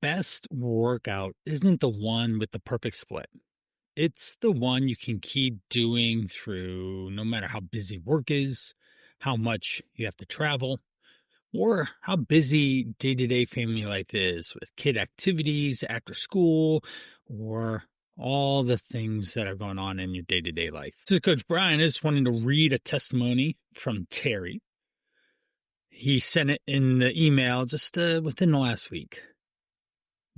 best workout isn't the one with the perfect split. It's the one you can keep doing through no matter how busy work is, how much you have to travel, or how busy day to day family life is with kid activities after school, or all the things that are going on in your day to day life. This is Coach Brian. I just wanted to read a testimony from Terry. He sent it in the email just within the last week.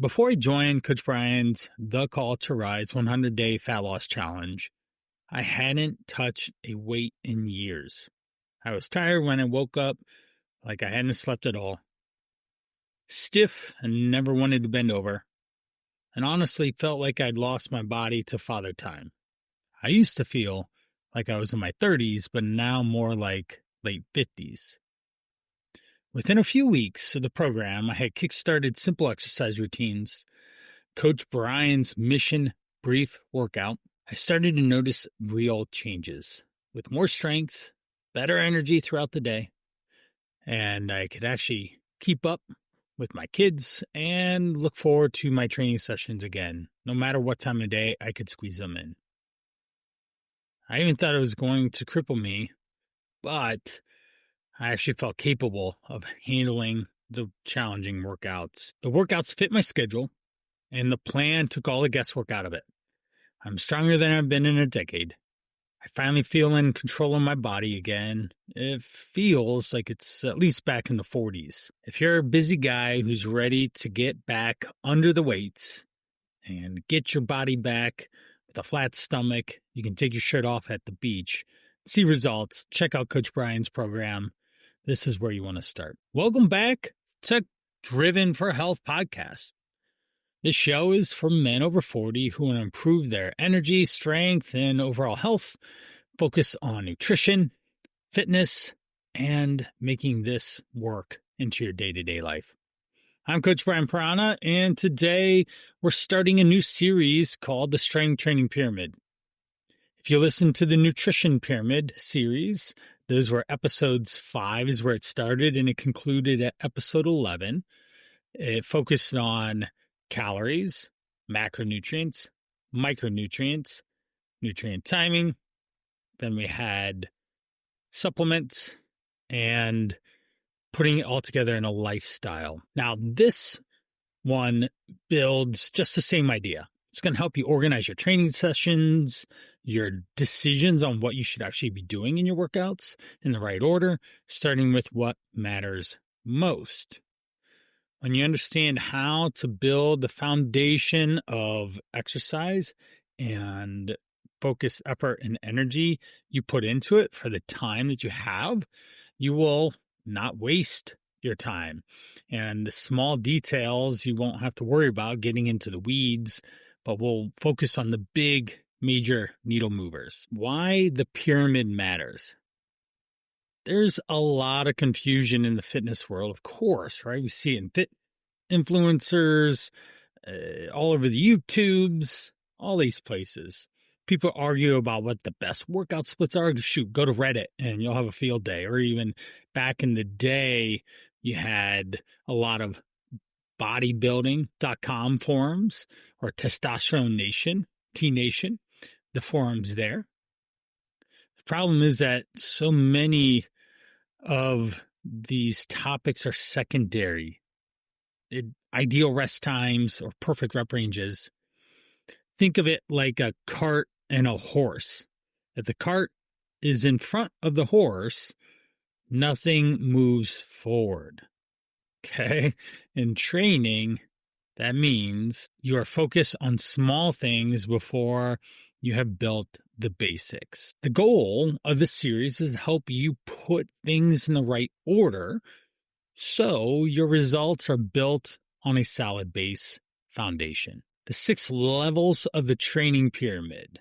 Before I joined Coach Brian's The Call to Rise 100-Day Fat Loss Challenge, I hadn't touched a weight in years. I was tired when I woke up, like I hadn't slept at all. Stiff and never wanted to bend over. And honestly felt like I'd lost my body to father time. I used to feel like I was in my 30s, but now more like late 50s. Within a few weeks of the program, I had kickstarted simple exercise routines, Coach Brian's Mission Brief Workout. I started to notice real changes with more strength, better energy throughout the day, and I could actually keep up with my kids and look forward to my training sessions again. No matter what time of day, I could squeeze them in. I even thought it was going to cripple me, but I actually felt capable of handling the challenging workouts. The workouts fit my schedule, and the plan took all the guesswork out of it. I'm stronger than I've been in a decade. I finally feel in control of my body again. It feels like it's at least back in the 40s. If you're a busy guy who's ready to get back under the weights and get your body back with a flat stomach, you can take your shirt off at the beach. See results. Check out Coach Brian's program. This is where you want to start. Welcome back to Driven for Health podcast. This show is for men over 40 who want to improve their energy, strength, and overall health, focus on nutrition, fitness, and making this work into your day-to-day life. I'm Coach Brian Prana, and today we're starting a new series called the Strength Training Pyramid. If you listen to the Nutrition Pyramid series, those were episodes 5 is where it started, and it concluded at episode 11. It focused on calories, macronutrients, micronutrients, nutrient timing. Then we had supplements and putting it all together in a lifestyle. Now, this one builds just the same idea. It's going to help you organize your training sessions, your decisions on what you should actually be doing in your workouts in the right order, starting with what matters most. When you understand how to build the foundation of exercise and focus effort and energy you put into it for the time that you have, you will not waste your time. And the small details you won't have to worry about getting into the weeds, but we'll focus on the big major needle movers. Why the pyramid matters. There's a lot of confusion in the fitness world, of course, right? We see it in fit influencers, all over the YouTubes, all these places. People argue about what the best workout splits are. Shoot, go to Reddit and you'll have a field day. Or even back in the day, you had a lot of bodybuilding.com forums or Testosterone Nation, T-Nation, the forums there. The problem is that so many of these topics are secondary. Ideal rest times or perfect rep ranges. Think of it like a cart and a horse. If the cart is in front of the horse, nothing moves forward. Okay? In training, that means you are focused on small things before you have built the basics. The goal of this series is to help you put things in the right order so your results are built on a solid base foundation. The 6 levels of the training pyramid.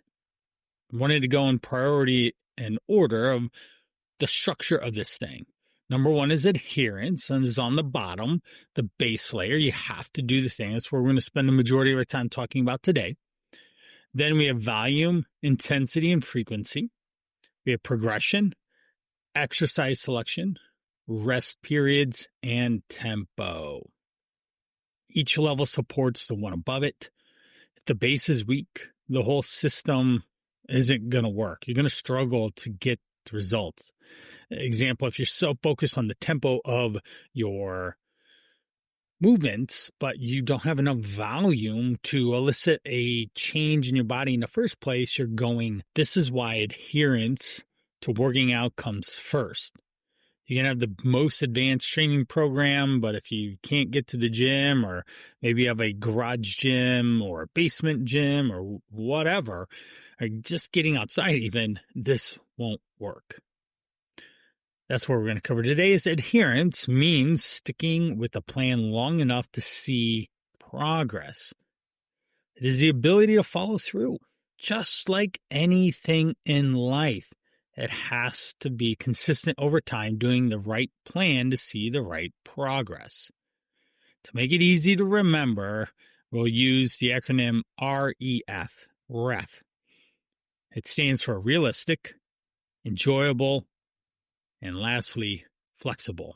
I wanted to go in priority and order of the structure of this thing. Number 1 is adherence, and is on the bottom, the base layer. You have to do the thing. That's where we're going to spend the majority of our time talking about today. Then we have volume, intensity, and frequency. We have progression, exercise selection, rest periods, and tempo. Each level supports the one above it. If the base is weak, the whole system isn't going to work. You're going to struggle to get the results. Example, if you're so focused on the tempo of your movements, but you don't have enough volume to elicit a change in your body in the first place, you're going, this is why adherence to working out comes first. You can have the most advanced training program, but if you can't get to the gym, or maybe you have a garage gym or a basement gym or whatever, or just getting outside even, this won't work. That's what we're going to cover today. Is adherence means sticking with a plan long enough to see progress. It is the ability to follow through, just like anything in life. It has to be consistent over time, doing the right plan to see the right progress. To make it easy to remember, we'll use the acronym REF, REF. It stands for realistic, enjoyable, and lastly, flexible.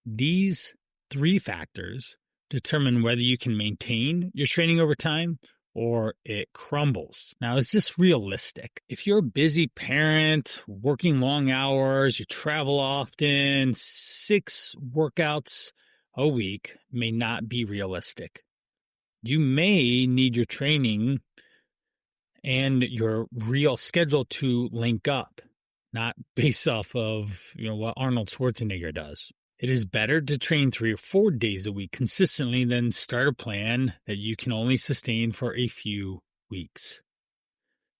These three factors determine whether you can maintain your training over time or it crumbles. Now, is this realistic? If you're a busy parent, working long hours, you travel often, 6 workouts a week may not be realistic. You may need your training and your real schedule to link up, not based off of what Arnold Schwarzenegger does. It is better to train 3 or 4 days a week consistently than start a plan that you can only sustain for a few weeks.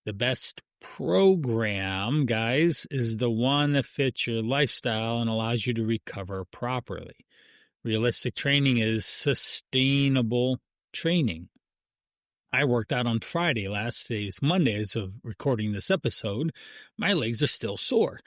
The best program, guys, is the one that fits your lifestyle and allows you to recover properly. Realistic training is sustainable training. I worked out on Friday. Last day's Monday as of recording this episode. My legs are still sore.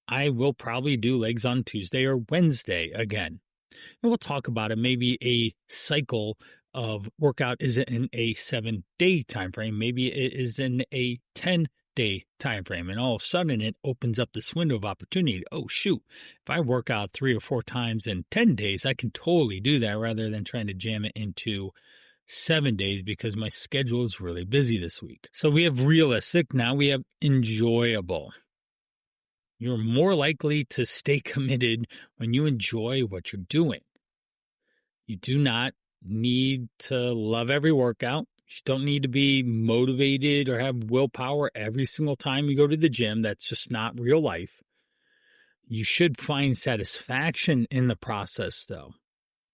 I will probably do legs on Tuesday or Wednesday again. And we'll talk about it. Maybe a cycle of workout isn't in a 7-day time frame. Maybe it is in a 10-day time frame. And all of a sudden it opens up this window of opportunity. Oh, shoot. If I work out 3 or 4 times in 10 days, I can totally do that rather than trying to jam it into 7 days because my schedule is really busy this week. So we have realistic. Now we have enjoyable. You're more likely to stay committed when you enjoy what you're doing. You do not need to love every workout. You don't need to be motivated or have willpower every single time you go to the gym. That's just not real life. You should find satisfaction in the process, though.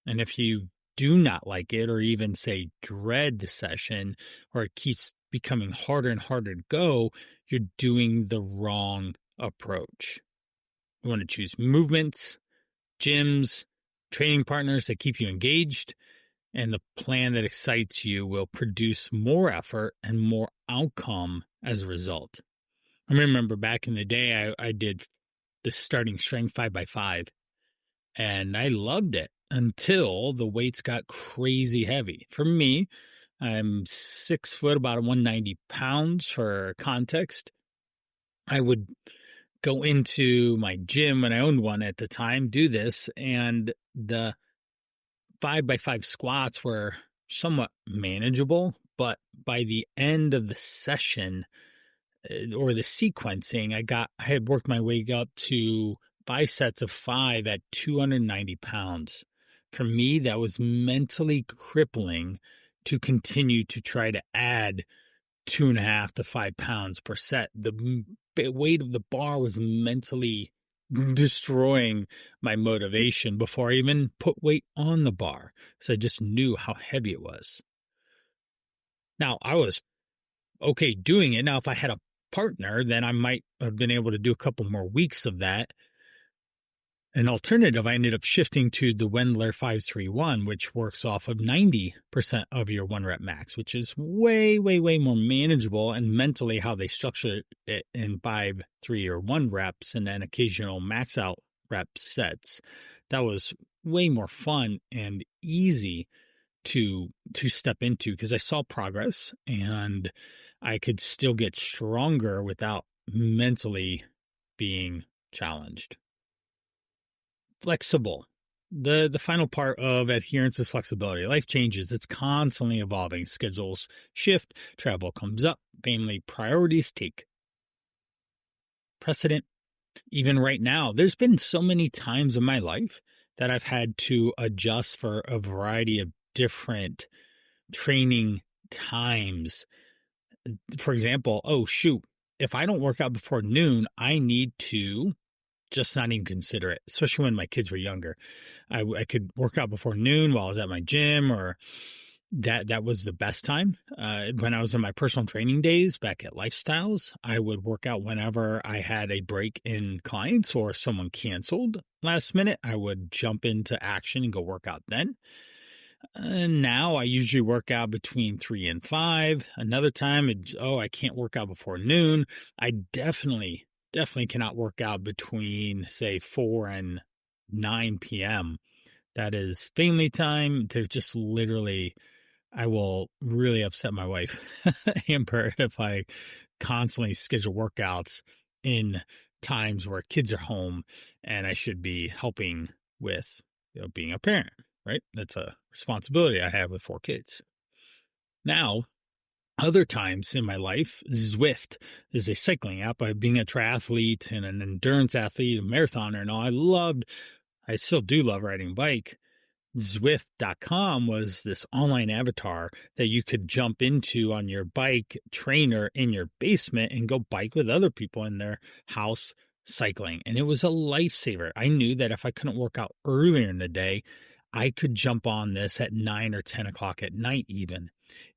And if you do not like it or even say dread the session, or it keeps becoming harder and harder to go, you're doing the wrong approach. You want to choose movements, gyms, training partners that keep you engaged, and the plan that excites you will produce more effort and more outcome as a result. I remember back in the day, I did the starting strength 5x5, and I loved it until the weights got crazy heavy. For me, I'm 6 foot, about 190 pounds for context. I would go into my gym when I owned one at the time, do this, and the 5x5 squats were somewhat manageable, but by the end of the session or the sequencing, I had worked my way up to 5 sets of 5 at 290 pounds. For me, that was mentally crippling to continue to try to add 2.5 to 5 pounds per set. The weight of the bar was mentally destroying my motivation before I even put weight on the bar. So I just knew how heavy it was. Now, I was okay doing it. Now, if I had a partner, then I might have been able to do a couple more weeks of that. An alternative, I ended up shifting to the Wendler 531, which works off of 90% of your 1 rep max, which is way, way, way more manageable, and mentally how they structure it in 5, 3, or 1 reps and then occasional max out rep sets. That was way more fun and easy to step into because I saw progress and I could still get stronger without mentally being challenged. Flexible. The final part of adherence is flexibility. Life changes. It's constantly evolving. Schedules shift, travel comes up, family priorities take precedent. Even right now, there's been so many times in my life that I've had to adjust for a variety of different training times. For example, oh shoot, if I don't work out before noon, I need to just not even consider it, especially when my kids were younger. I could work out before noon while I was at my gym, or that was the best time. When I was in my personal training days back at Lifestyles, I would work out whenever I had a break in clients or someone canceled last minute. I would jump into action and go work out then. And now I usually work out between 3 and 5. Another time, I can't work out before noon. I definitely cannot work out between, say, 4 and 9 p.m. That is family time. There's just literally, I will really upset my wife, Amber, if I constantly schedule workouts in times where kids are home and I should be helping with being a parent, right? That's a responsibility I have with 4 kids. Now, other times in my life, Zwift is a cycling app. Being a triathlete and an endurance athlete, a marathoner and all, I still do love riding a bike. Zwift.com was this online avatar that you could jump into on your bike trainer in your basement and go bike with other people in their house cycling. And it was a lifesaver. I knew that if I couldn't work out earlier in the day, I could jump on this at 9 or 10 o'clock at night even.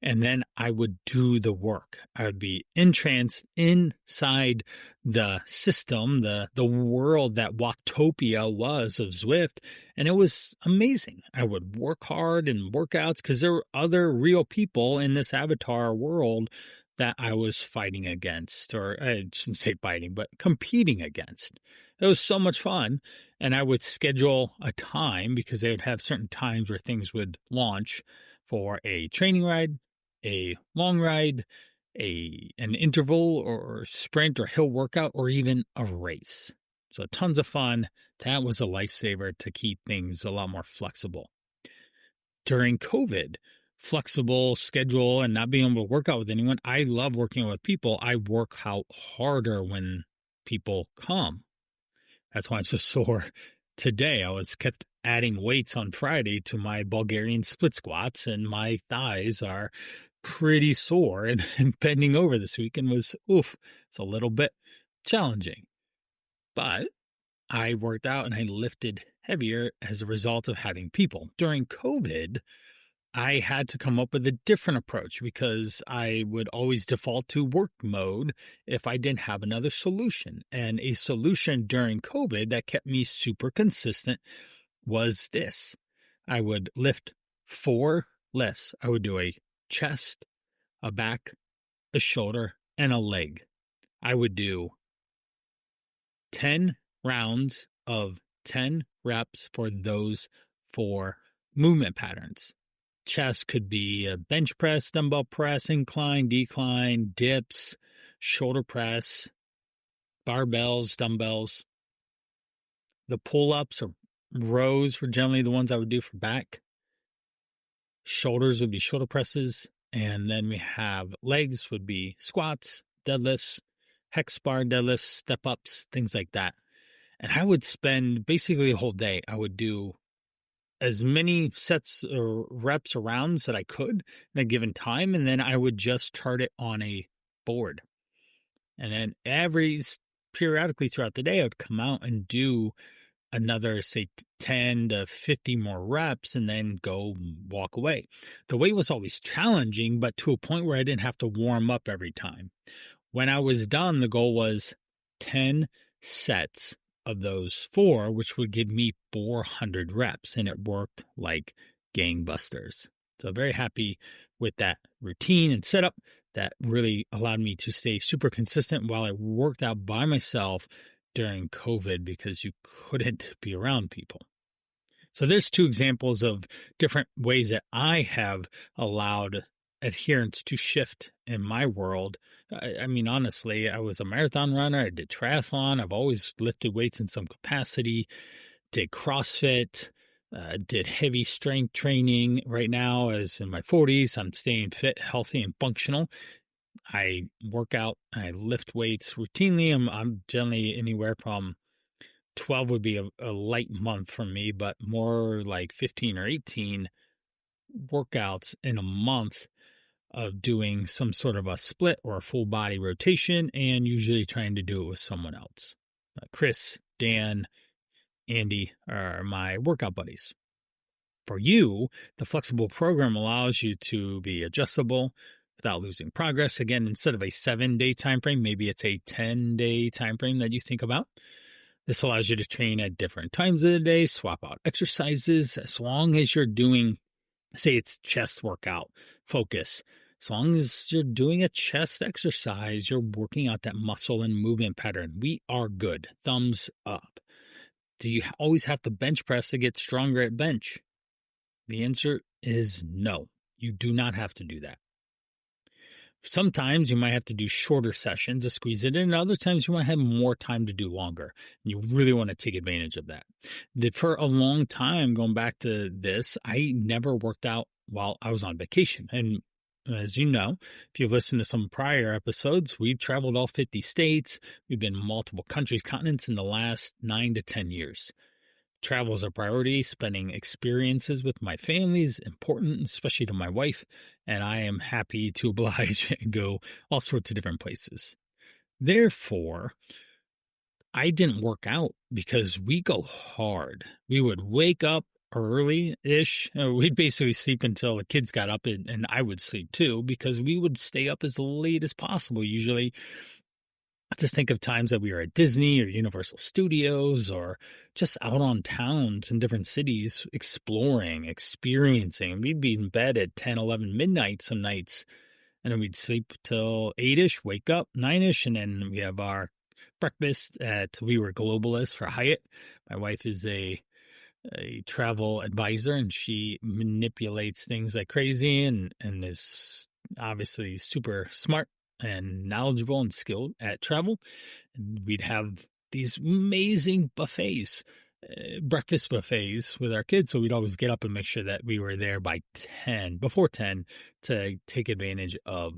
And then I would do the work. I would be entranced inside the system, the world that Watopia was of Zwift. And it was amazing. I would work hard and workouts because there were other real people in this avatar world that I was fighting against, or I shouldn't say fighting, but competing against. It was so much an and I would schedule a time because they would have certain times where things would launch for a training ride, a long ride, an interval or sprint or hill workout, or even a race. So tons of fun. That was a lifesaver to keep things a lot more flexible. During COVID, flexible schedule and not being able to work out with anyone. I love working with people. I work out harder when people come. That's why I'm so sore today. I was kept adding weights on Friday to my Bulgarian split squats, and my thighs are pretty sore and bending over this weekend was, it's a little bit challenging. But I worked out and I lifted heavier as a result of having people. During COVID, I had to come up with a different approach because I would always default to work mode if I didn't have another solution. And a solution during COVID that kept me super consistent was this. I would lift 4 lifts. I would do a chest, a back, a shoulder, and a leg. I would do 10 rounds of 10 reps for those 4 movement patterns. Chest could be a bench press, dumbbell press, incline, decline, dips, shoulder press, barbells, dumbbells. The pull-ups or rows were generally the ones I would do for back. Shoulders would be shoulder presses. And then we have legs would be squats, deadlifts, hex bar deadlifts, step-ups, things like that. And I would spend basically the whole day. I would do as many sets or reps or rounds that I could in a given time, and then I would just chart it on a board. And then periodically throughout the day, I would come out and do another, say, 10 to 50 more reps and then go walk away. The weight was always challenging, but to a point where I didn't have to warm up every time. When I was done, the goal was 10 sets of those 4, which would give me 400 reps, and it worked like gangbusters. So very happy with that routine and setup that really allowed me to stay super consistent while I worked out by myself during COVID because you couldn't be around people. So there's 2 examples of different ways that I have allowed adherence to shift in my world. I mean, honestly, I was a marathon runner. I did triathlon. I've always lifted weights in some capacity, did CrossFit, Did heavy strength training right now as in my 40s. I'm staying fit, healthy, and functional. I work out, I lift weights routinely. I'm generally anywhere from 12 would be a light month for me, but more like 15 or 18 workouts in a month of doing some sort of a split or a full body rotation, and usually trying to do it with someone else. Chris, Dan, Andy are my workout buddies. For you, the flexible program allows you to be adjustable without losing progress. Again, instead of a 7-day time frame, maybe it's a 10-day time frame that you think about. This allows you to train at different times of the day, swap out exercises, as long as you're doing, say it's chest workout, focus. As long as you're doing a chest exercise, you're working out that muscle and movement pattern. We are good. Thumbs up. Do you always have to bench press to get stronger at bench? The answer is no. You do not have to do that. Sometimes you might have to do shorter sessions to squeeze it in. Other times you might have more time to do longer. And you really want to take advantage of that. For a long time, going back to this, I never worked out while I was on vacation. And as you know, if you've listened to some prior episodes, we've traveled all 50 states. We've been in multiple countries, continents in the last 9 to 10 years. Travel is a priority. Spending experiences with my family is important, especially to my wife, and I am happy to oblige and go all sorts of different places. Therefore, I didn't work out because we go hard. We would wake up early-ish. We'd basically sleep until the kids got up, and I would sleep too, because we would stay up as late as possible, usually. Just think of times that we were at Disney or Universal Studios or just out on towns in different cities, exploring, experiencing. We'd be in bed at 10, 11 midnight some nights, and then we'd sleep till 8-ish, wake up 9-ish, and then we have our breakfast we were globalists for Hyatt. My wife is a travel advisor, and she manipulates things like crazy and is obviously super smart and knowledgeable and skilled at travel. And we'd have these amazing buffets, breakfast buffets with our kids. So we'd always get up and make sure that we were there by 10, before 10, to take advantage of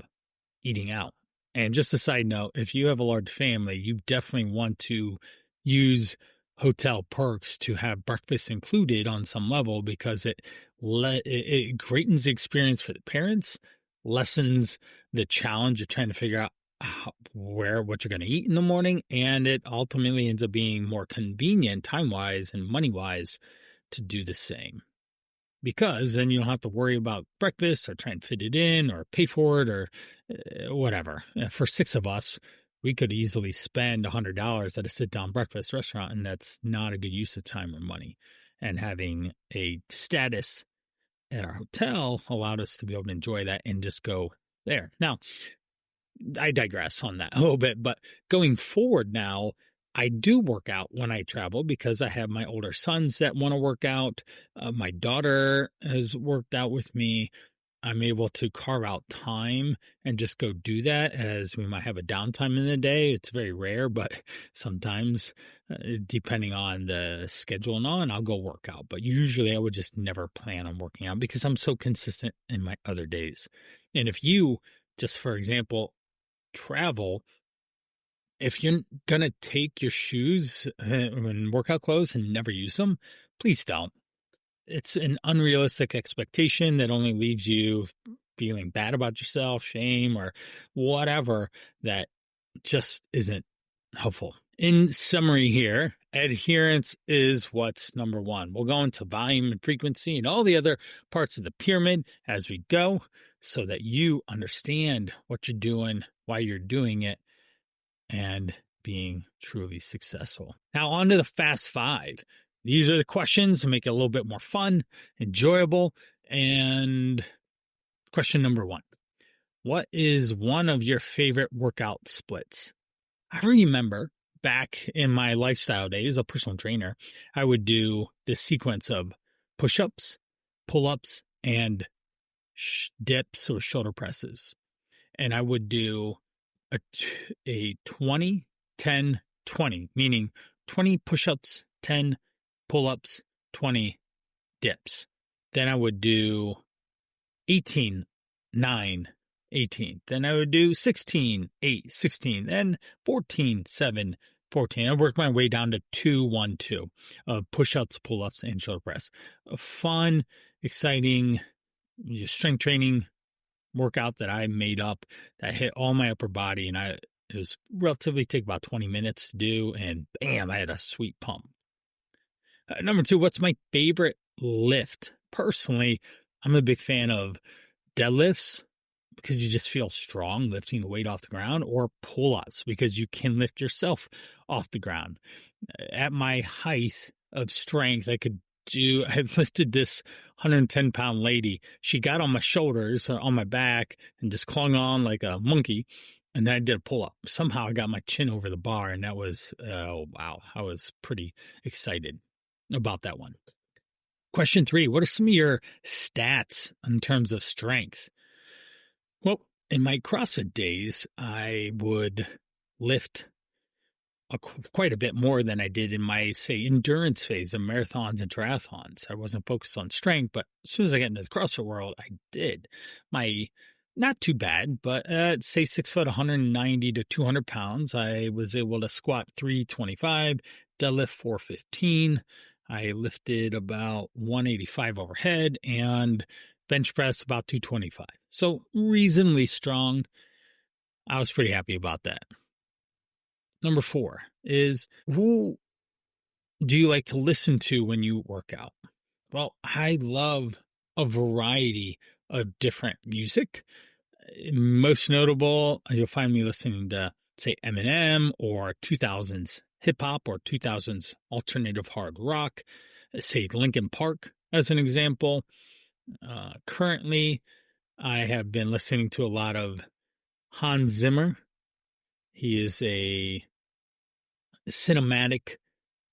eating out. And just a side note, if you have a large family, you definitely want to use hotel perks to have breakfast included on some level, because it greatens the experience for the parents, lessens the challenge of trying to figure out what you're going to eat in the morning, and it ultimately ends up being more convenient time-wise and money-wise to do the same. Because then you don't have to worry about breakfast or try and fit it in or pay for it or whatever. For 6 of us, we could easily spend $100 at a sit-down breakfast restaurant, and that's not a good use of time or money. And having a status at our hotel allowed us to be able to enjoy that and just go there. Now, I digress on that a little bit, but going forward now, I do work out when I travel because I have my older sons that want to work out. My daughter has worked out with me. I'm able to carve out time and just go do that, as we might have a downtime in the day. It's very rare, but sometimes, depending on the schedule and all, and I'll go work out. But usually I would just never plan on working out because I'm so consistent in my other days. And if you, just for example, travel, if you're going to take your shoes and workout clothes and never use them, please don't. It's an unrealistic expectation that only leaves you feeling bad about yourself, shame, or whatever, that just isn't helpful. In summary here, adherence is what's number one. We'll go into volume and frequency and all the other parts of the pyramid as we go, so that you understand what you're doing, why you're doing it, and being truly successful. Now, on to the Fast Five. These are the questions to make it a little bit more fun, enjoyable. And question number one: what is one of your favorite workout splits? I remember back in my lifestyle days, a personal trainer, I would do this sequence of push-ups, pull-ups, and dips or shoulder presses. And I would do a 20, 10, 20, meaning 20 push-ups, 10 pull-ups, 20 dips. Then I would do 18, 9, 18. Then I would do 16, 8, 16. Then 14, 7, 14. I worked my way down to 2, 1, 2 of push-ups, pull-ups, and shoulder press. A fun, exciting strength training workout that I made up that hit all my upper body, and it was relatively take about 20 minutes to do, and bam, I had a sweet pump. Number 2, what's my favorite lift? Personally, I'm a big fan of deadlifts because you just feel strong lifting the weight off the ground, or pull-ups because you can lift yourself off the ground. At my height of strength, I lifted this 110-pound lady. She got on my shoulders, on my back, and just clung on like a monkey. And then I did a pull-up. Somehow I got my chin over the bar, and that was, oh, wow. I was pretty excited about that one. Question 3, what are some of your stats in terms of strength? Well, in my CrossFit days, I would lift quite a bit more than I did in my, say, endurance phase of marathons and triathlons. I wasn't focused on strength, but as soon as I got into the CrossFit world, I did. Not too bad, but say 6 foot, 190 to 200 pounds, I was able to squat 325, deadlift 415. I lifted about 185 overhead and bench press about 225. So reasonably strong. I was pretty happy about that. Number 4 is, who do you like to listen to when you work out? Well, I love a variety of different music. Most notable, you'll find me listening to, say, Eminem or 2000s hip hop or 2000s alternative hard rock, say Linkin Park as an example. Currently, I have been listening to a lot of Hans Zimmer. He is a cinematic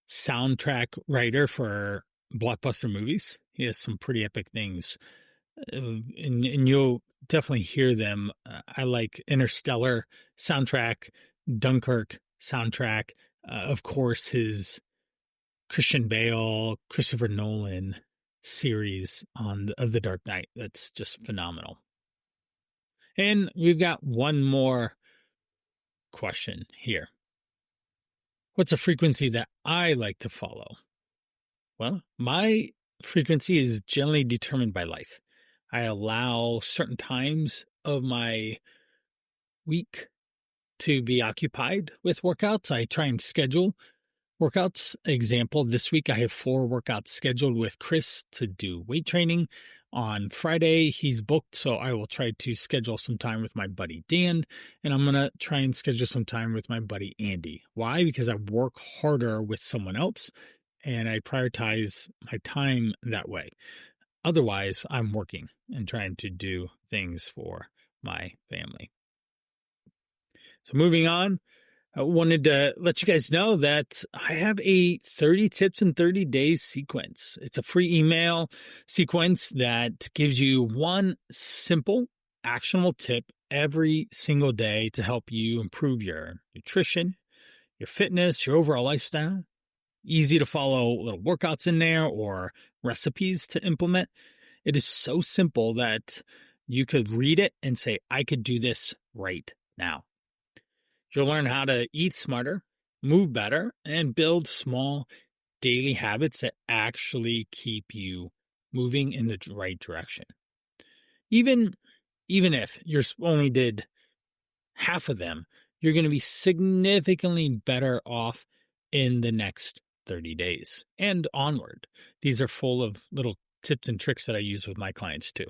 soundtrack writer for blockbuster movies. He has some pretty epic things, and you'll definitely hear them. I like Interstellar soundtrack, Dunkirk soundtrack, of course, his Christian Bale, Christopher Nolan series of The Dark Knight. That's just phenomenal. And we've got one more question here. What's a frequency that I like to follow? Well, my frequency is generally determined by life. I allow certain times of my week to be occupied with workouts. I try and schedule workouts. Example, this week I have 4 workouts scheduled with Chris to do weight training. On Friday, he's booked, so I will try to schedule some time with my buddy Dan, and I'm going to try and schedule some time with my buddy Andy. Why? Because I work harder with someone else, and I prioritize my time that way. Otherwise, I'm working and trying to do things for my family. So moving on, I wanted to let you guys know that I have a 30 tips in 30 days sequence. It's a free email sequence that gives you one simple, actionable tip every single day to help you improve your nutrition, your fitness, your overall lifestyle. Easy to follow little workouts in there or recipes to implement. It is so simple that you could read it and say, I could do this right now. You'll learn how to eat smarter, move better, and build small daily habits that actually keep you moving in the right direction. Even if you only did half of them, you're going to be significantly better off in the next 30 days and onward. These are full of little tips and tricks that I use with my clients too.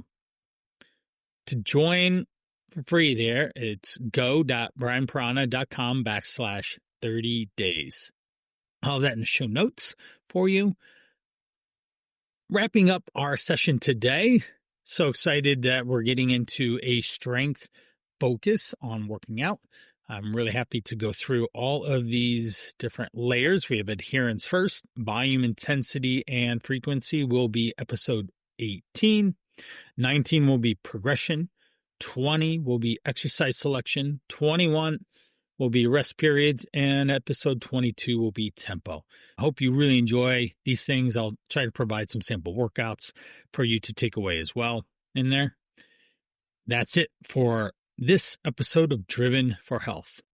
To join for free there, it's go.brianparana.com/30 days. I'll have that in the show notes for you. Wrapping up our session today. So excited that we're getting into a strength focus on working out. I'm really happy to go through all of these different layers. We have adherence first, volume, intensity, and frequency will be episode 18. 19 will be progression. 20 will be exercise selection. 21 will be rest periods, and episode 22 will be tempo. I hope you really enjoy these things. I'll try to provide some sample workouts for you to take away as well in there. That's it for this episode of Driven for Health.